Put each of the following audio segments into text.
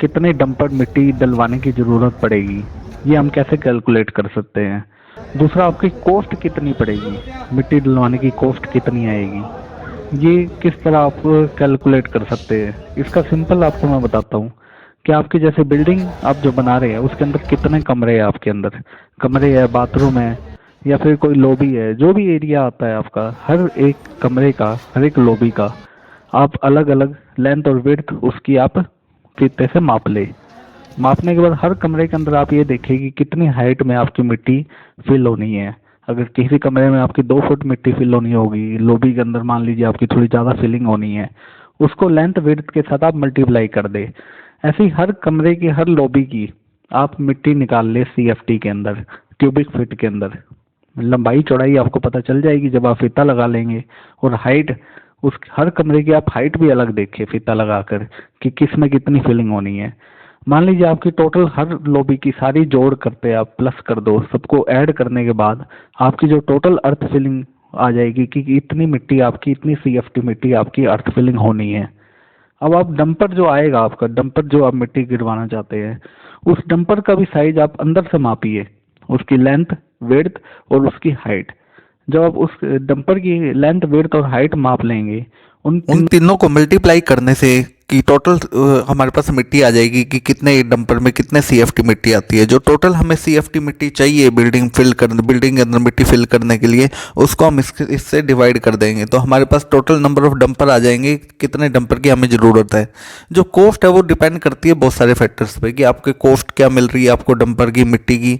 कितने डंपर मिट्टी डलवाने की ज़रूरत पड़ेगी, ये हम कैसे कैलकुलेट कर सकते हैं। दूसरा, आपकी कॉस्ट कितनी पड़ेगी, मिट्टी डलवाने की कॉस्ट कितनी आएगी, ये किस तरह आप कैलकुलेट कर सकते हैं। इसका सिंपल आपको मैं बताता हूँ कि आपकी जैसे बिल्डिंग आप जो बना रहे हैं उसके अंदर कितने कमरे हैं, आपके अंदर कमरे है, बाथरूम है, या फिर कोई लॉबी है, जो भी एरिया आता है आपका, हर एक कमरे का, हर एक लॉबी का आप अलग अलग लेंथ और विड्थ उसकी आप फीते से माप ले। मापने के बाद हर कमरे के अंदर आप ये देखें कि कितनी हाइट में आपकी मिट्टी फिल होनी है। अगर किसी कमरे में आपकी 2 फुट मिट्टी फिल होनी होगी, लॉबी के अंदर मान लीजिए आपकी थोड़ी ज़्यादा फिलिंग होनी है, उसको लेंथ विड्थ के साथ आप मल्टीप्लाई कर दे। ऐसे ही हर कमरे की, हर लॉबी की आप मिट्टी निकाल ले सीएफटी के अंदर, क्यूबिक फीट के अंदर। लंबाई चौड़ाई आपको पता चल जाएगी जब आप फीता लगा लेंगे। और हाइट, उस हर कमरे की आप हाइट भी अलग देखें फीता लगाकर कि किस में कितनी फिलिंग होनी है। मान लीजिए आपकी टोटल हर लॉबी की सारी जोड़ करते आप प्लस कर दो, सबको ऐड करने के बाद आपकी जो टोटल अर्थ फिलिंग आ जाएगी कि इतनी मिट्टी आपकी, इतनी सीएफटी मिट्टी आपकी अर्थ फिलिंग होनी है। अब आप डंपर जो आएगा आपका, डंपर जो आप मिट्टी गिरवाना चाहते हैं, उस डंपर का भी साइज आप अंदर से मापिए, उसकी लेंथ, विड्थ और उसकी हाइट। जब आप उस डंपर की लेंथ, विड्थ और हाइट माप लेंगे, उन उन तीनों को मल्टीप्लाई करने से कि टोटल हमारे पास मिट्टी आ जाएगी कि कितने डंपर में कितने सीएफटी मिट्टी आती है। जो टोटल हमें सीएफटी मिट्टी चाहिए बिल्डिंग के अंदर मिट्टी फिल करने के लिए, उसको हम इससे डिवाइड कर देंगे तो हमारे पास टोटल नंबर ऑफ डंपर आ जाएंगे, कितने डंपर की हमें ज़रूरत है। जो कॉस्ट है वो डिपेंड करती है बहुत सारे फैक्टर्स पे कि आपके कॉस्ट क्या मिल रही है आपको डंपर की, मिट्टी की।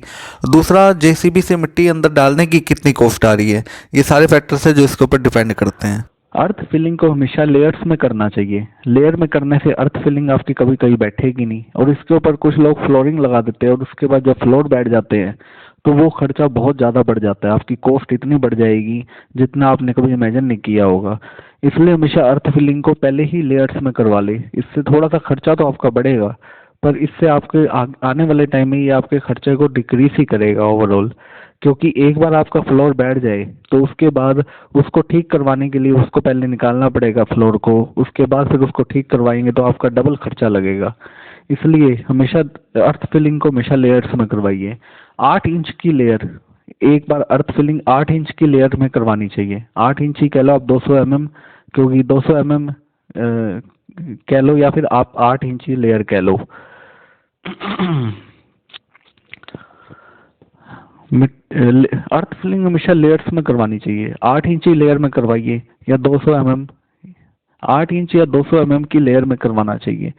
दूसरा, जेसीबी से मिट्टी अंदर डालने की कितनी कॉस्ट आ रही है। ये सारे फैक्टर्स है जो इसके ऊपर डिपेंड करते हैं। अर्थ फिलिंग को हमेशा लेयर्स में करना चाहिए। लेयर में करने से अर्थ फिलिंग आपकी कभी कभी बैठेगी नहीं। और इसके ऊपर कुछ लोग फ्लोरिंग लगा देते हैं और उसके बाद जब फ्लोर बैठ जाते हैं तो वो खर्चा बहुत ज़्यादा बढ़ जाता है, आपकी कॉस्ट इतनी बढ़ जाएगी जितना आपने कभी इमेजिन नहीं किया होगा। इसलिए हमेशा अर्थ फिलिंग को पहले ही लेयर्स में करवा ले। इससे थोड़ा सा खर्चा तो आपका बढ़ेगा, पर इससे आपके आने वाले टाइम में ये आपके खर्चे को डिक्रीज ही करेगा ओवरऑल। क्योंकि एक बार आपका फ्लोर बैठ जाए तो उसके बाद उसको ठीक करवाने के लिए उसको पहले निकालना पड़ेगा फ्लोर को, उसके बाद फिर उसको ठीक करवाएंगे तो आपका डबल खर्चा लगेगा। इसलिए हमेशा अर्थ फिलिंग को हमेशा लेयर्स में करवाइए। 8 इंच की लेयर, एक बार अर्थ फिलिंग 8 इंच की लेयर में करवानी चाहिए। 8 इंच ही कह लो आप, 200 mm, क्योंकि 200 mm कह लो या फिर आप 8 इंच की लेयर कह लो। अर्थ फिलिंग हमेशा लेयर्स में करवानी चाहिए। 8 इंची लेयर में करवाइए या 200 mm, 8 इंच या 200 mm की लेयर में करवाना चाहिए।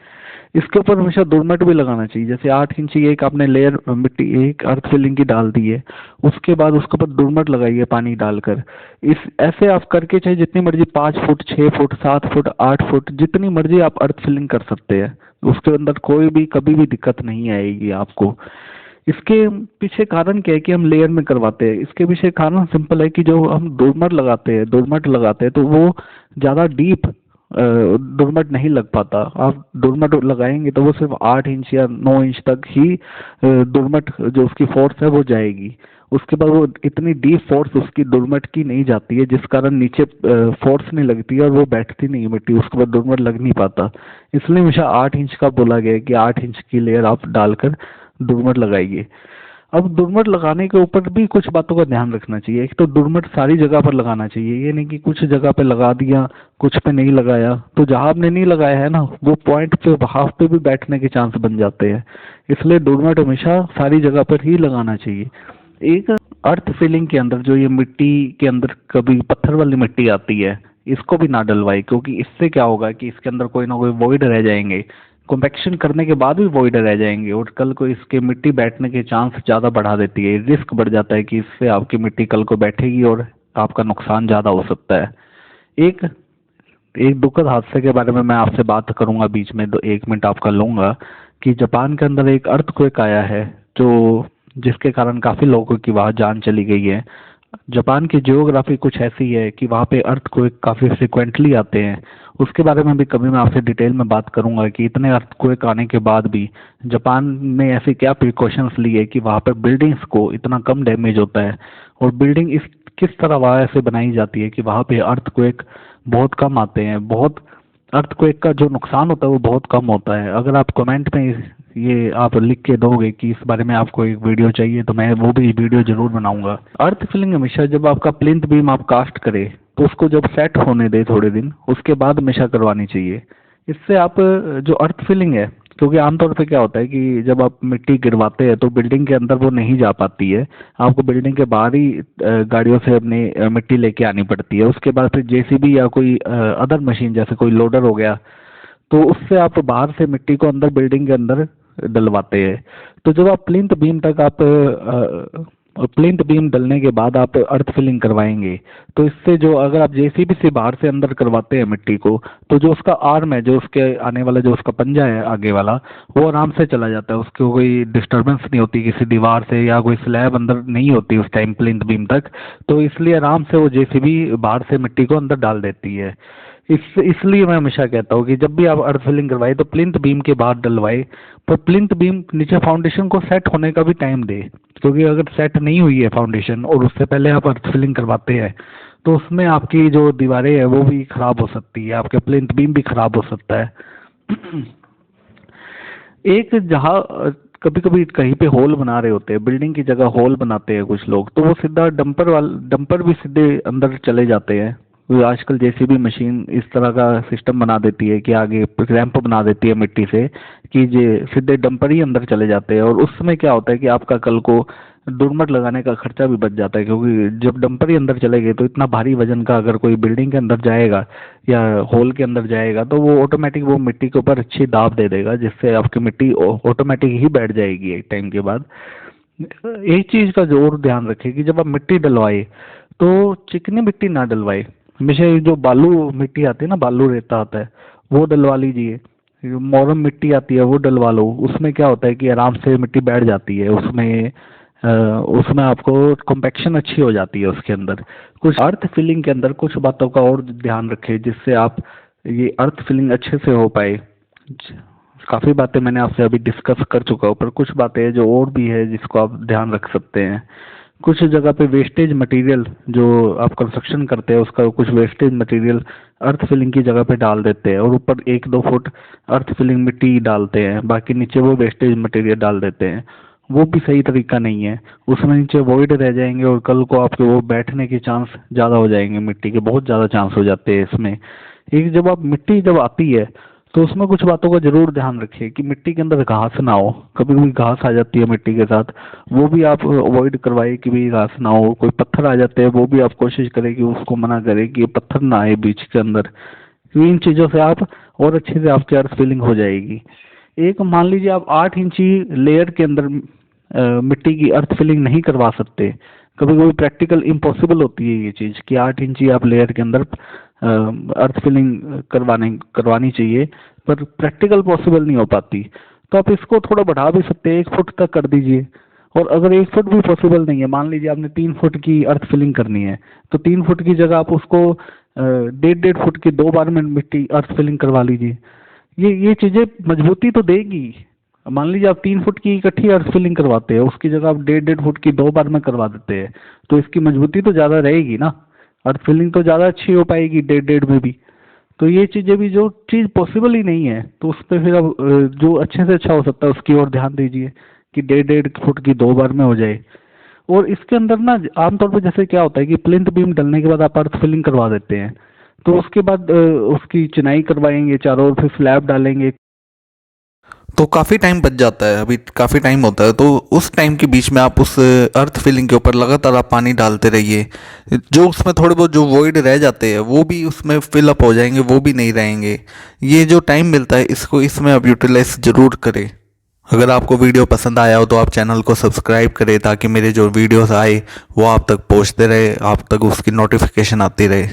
इसके ऊपर हमेशा डोरमेट भी लगाना चाहिए। जैसे 8 इंची एक आपने लेयर मिट्टी एक अर्थ फिलिंग की डाल दी है, उसके बाद उसके ऊपर डोरमेट लगाइए पानी डालकर। इस ऐसे आप करके चाहे जितनी मर्जी 5 फुट, 6 फुट, 7 फुट, 8 फुट, जितनी मर्जी आप अर्थ फिलिंग कर सकते हैं। उसके अंदर कोई भी कभी भी दिक्कत नहीं आएगी आपको। इसके पीछे कारण क्या है कि हम लेयर में करवाते हैं। इसके पीछे कारण सिंपल है कि जो हम डोरमेट लगाते हैं तो वो ज़्यादा डीप डोरमेट नहीं लग पाता। आप डोरमेट लगाएंगे तो वो सिर्फ 8 इंच या 9 इंच तक ही डोरमेट जो उसकी फोर्स है वो जाएगी। उसके बाद वो इतनी डीप फोर्स उसकी डोरमेट की नहीं जाती है, जिस कारण नीचे फोर्स नहीं लगती है और वो बैठती नहीं है मिट्टी, उसके बाद डोरमेट लग नहीं पाता। इसलिए हमेशा 8 इंच का बोला गया है कि 8 इंच की लेयर आप डालकर डोरमेट लगाइए। अब डोरमेट लगाने के ऊपर भी कुछ बातों का ध्यान रखना चाहिए। एक तो डोरमेट सारी जगह पर लगाना चाहिए, ये नहीं कि कुछ जगह पे लगा दिया, कुछ पे नहीं लगाया। तो जहां आपने नहीं लगाया है ना, वो पॉइंट पे वहां पे भी बैठने के चांस बन जाते हैं। इसलिए डोरमेट हमेशा सारी जगह पर ही लगाना चाहिए। एक अर्थ फिलिंग के अंदर जो ये मिट्टी के अंदर कभी पत्थर वाली मिट्टी आती है, इसको भी ना डलवाए, क्योंकि इससे क्या होगा कि इसके अंदर कोई ना कोई वॉइड रह जाएंगे, कॉम्पैक्शन करने के बाद भी वॉइड रह जाएंगे और कल को इसके मिट्टी बैठने के चांस ज़्यादा बढ़ा देती है। रिस्क बढ़ जाता है कि इससे आपकी मिट्टी कल को बैठेगी और आपका नुकसान ज़्यादा हो सकता है। एक एक दुखद हादसे के बारे में मैं आपसे बात करूंगा बीच में, 1 मिनट आपका लूंगा। कि जापान के अंदर एक अर्थक्वेक आया है जो जिसके कारण काफ़ी लोगों की वहाँ जान चली गई है। जापान की जियोग्राफी कुछ ऐसी है कि वहाँ पे अर्थक्वेक काफ़ी फ्रिक्वेंटली आते हैं। उसके बारे में भी कभी मैं आपसे डिटेल में बात करूंगा कि इतने अर्थक्वेक आने के बाद भी जापान ने ऐसे क्या प्रिकॉशंस लिए कि वहाँ पे बिल्डिंग्स को इतना कम डैमेज होता है। और बिल्डिंग इस किस तरह वहाँ ऐसे बनाई जाती है कि वहाँ पे अर्थक्वेक बहुत कम आते हैं, बहुत अर्थक्वेक का जो नुकसान होता है वो बहुत कम होता है। अगर आप कमेंट में ये आप लिख के दोगे कि इस बारे में आपको एक वीडियो चाहिए तो मैं वो भी वीडियो जरूर बनाऊंगा। अर्थ फिलिंग हमेशा जब आपका प्लिंथ बीम आप कास्ट करें तो उसको जब सेट होने दे थोड़े दिन, उसके बाद हमेशा करवानी चाहिए। इससे आप जो अर्थ फिलिंग है, क्योंकि आमतौर पे क्या होता है कि जब आप मिट्टी गिरवाते हैं तो बिल्डिंग के अंदर वो नहीं जा पाती है, आपको बिल्डिंग के बाहर ही गाड़ियों से अपनी मिट्टी लेके आनी पड़ती है। उसके बाद फिर जेसीबी या कोई अदर मशीन जैसे कोई लोडर हो गया, तो उससे आप बाहर से मिट्टी को अंदर बिल्डिंग के अंदर डलवाते हैं। तो जब आप प्लिंथ बीम तक आप प्लिंथ बीम डलने के बाद आप अर्थ फिलिंग करवाएंगे, तो इससे जो अगर आप जेसीबी से बाहर से अंदर करवाते हैं मिट्टी को, तो जो उसका आर्म है, जो उसके आने वाला जो उसका पंजा है आगे वाला, वो आराम से चला जाता है। उसको कोई डिस्टरबेंस नहीं होती किसी दीवार से, या कोई स्लैब अंदर नहीं होती उस टाइम प्लिंथ बीम तक। तो इसलिए आराम से वो जेसीबी बाहर से मिट्टी को अंदर डाल देती है। इसलिए मैं हमेशा कहता हूँ कि जब भी आप अर्थ फिलिंग करवाए तो प्लिंथ बीम के बाद डलवाए, पर प्लिंथ बीम नीचे फाउंडेशन को सेट होने का भी टाइम दे। क्योंकि अगर सेट नहीं हुई है फाउंडेशन और उससे पहले आप अर्थ फिलिंग करवाते हैं तो उसमें आपकी जो दीवारें हैं वो भी खराब हो सकती है, आपके प्लिंथ बीम भी खराब हो सकता है। एक जहाँ कभी कभी कहीं पे होल बना रहे होते हैं, बिल्डिंग की जगह होल बनाते हैं कुछ लोग, तो वो सीधा डंपर भी सीधे अंदर चले जाते हैं। वो आजकल जेसीबी मशीन इस तरह का सिस्टम बना देती है कि आगे रैंप बना देती है मिट्टी से, कि जे सीधे डंपर ही अंदर चले जाते हैं। और उसमें क्या होता है कि आपका कल को डोरमेट लगाने का खर्चा भी बच जाता है, क्योंकि जब डंपर ही अंदर चले गए तो इतना भारी वजन का अगर कोई बिल्डिंग के अंदर जाएगा या होल के अंदर जाएगा तो वो ऑटोमेटिक वो मिट्टी के ऊपर अच्छी दाब दे देगा, जिससे आपकी मिट्टी ऑटोमेटिक ही बैठ जाएगी एक टाइम के बाद। एक चीज का जरूर ध्यान रखें कि जब आप मिट्टी डलवाए तो चिकनी मिट्टी ना डलवाए। हमेशा ये जो बालू मिट्टी आती है ना, बालू रेता आता है, वो डलवा लीजिए। जो मोरम मिट्टी आती है वो डलवा लो। उसमें क्या होता है कि आराम से मिट्टी बैठ जाती है उसमें, उसमें आपको कॉम्पैक्शन अच्छी हो जाती है उसके अंदर। कुछ अर्थ फिलिंग के अंदर कुछ बातों का और ध्यान रखें जिससे आप ये अर्थ फिलिंग अच्छे से हो पाए। काफ़ी बातें मैंने आपसे अभी डिस्कस कर चुका हूँ, पर कुछ बातें हैं जो और भी है जिसको आप ध्यान रख सकते हैं। कुछ जगह पे वेस्टेज मटेरियल जो आप कंस्ट्रक्शन करते हैं उसका कुछ वेस्टेज मटेरियल अर्थ फिलिंग की जगह पे डाल देते हैं और ऊपर 1-2 फुट अर्थ फिलिंग मिट्टी डालते हैं, बाकी नीचे वो वेस्टेज मटेरियल डाल देते हैं। वो भी सही तरीका नहीं है। उसमें नीचे वॉइड रह जाएंगे और कल को आपके वो बैठने के चांस ज़्यादा हो जाएंगे, मिट्टी के बहुत ज़्यादा चांस हो जाते हैं इसमें। एक जब आप मिट्टी जब आती है तो उसमें कुछ बातों का जरूर ध्यान रखिए कि मिट्टी के अंदर घास ना हो। कभी कभी घास आ जाती है मिट्टी के साथ, वो भी आप अवॉइड करवाइए कि भाई घास ना हो। कोई पत्थर आ जाते हैं वो भी आप कोशिश करें कि उसको मना करें कि ये पत्थर ना आए बीच के अंदर। इन चीज़ों से आप और अच्छे से आपकी अर्थ फिलिंग हो जाएगी। एक मान लीजिए आप 8 इंची लेयर के अंदर मिट्टी की अर्थ फिलिंग नहीं करवा सकते। कभी कभी प्रैक्टिकल इम्पॉसिबल होती है ये चीज़ कि 8 इंची आप लेयर के अंदर अर्थ फिलिंग करवानी चाहिए, पर प्रैक्टिकल पॉसिबल नहीं हो पाती। तो आप इसको थोड़ा बढ़ा भी सकते हैं, 1 फुट तक कर दीजिए। और अगर 1 फुट भी पॉसिबल नहीं है, मान लीजिए आपने 3 फुट की अर्थ फिलिंग करनी है, तो 3 फुट की जगह आप उसको 1.5-1.5 फुट की 2 बार में मिट्टी अर्थ फिलिंग करवा लीजिए। ये चीज़ें मजबूती तो देगी। मान लीजिए आप 3 फुट की इकट्ठी अर्थ फिलिंग करवाते हैं, उसकी जगह आप 1.5-1.5 फुट की 2 बार में करवा देते हैं, तो इसकी मजबूती तो ज़्यादा रहेगी ना, अर्थ फिलिंग तो ज़्यादा अच्छी हो पाएगी 1.5-1.5 में भी। तो ये चीज़ें भी जो चीज़ पॉसिबल ही नहीं है तो उस पर फिर अब जो अच्छे से अच्छा हो सकता है उसकी ओर ध्यान दीजिए कि 1.5-1.5 फुट की 2 बार में हो जाए। और इसके अंदर ना आमतौर पर जैसे क्या होता है कि प्लिंथ बीम डलने के बाद आप अर्थ फिलिंग करवा देते हैं, तो उसके बाद उसकी चिनाई करवाएंगे चारों ओर, फिर स्लैब डालेंगे। तो काफ़ी टाइम बच जाता है, अभी काफ़ी टाइम होता है, तो उस टाइम के बीच में आप उस अर्थ फिलिंग के ऊपर लगातार आप पानी डालते रहिए। जो उसमें थोड़े बहुत जो वॉइड रह जाते हैं वो भी उसमें फिलअप हो जाएंगे, वो भी नहीं रहेंगे। ये जो टाइम मिलता है इसको इसमें आप यूटिलाइज ज़रूर करें। अगर आपको वीडियो पसंद आया हो तो आप चैनल को सब्सक्राइब करें ताकि मेरे जो वीडियोस आए वो आप तक पहुंचते रहे, आप तक उसकी नोटिफिकेशन आती रहे।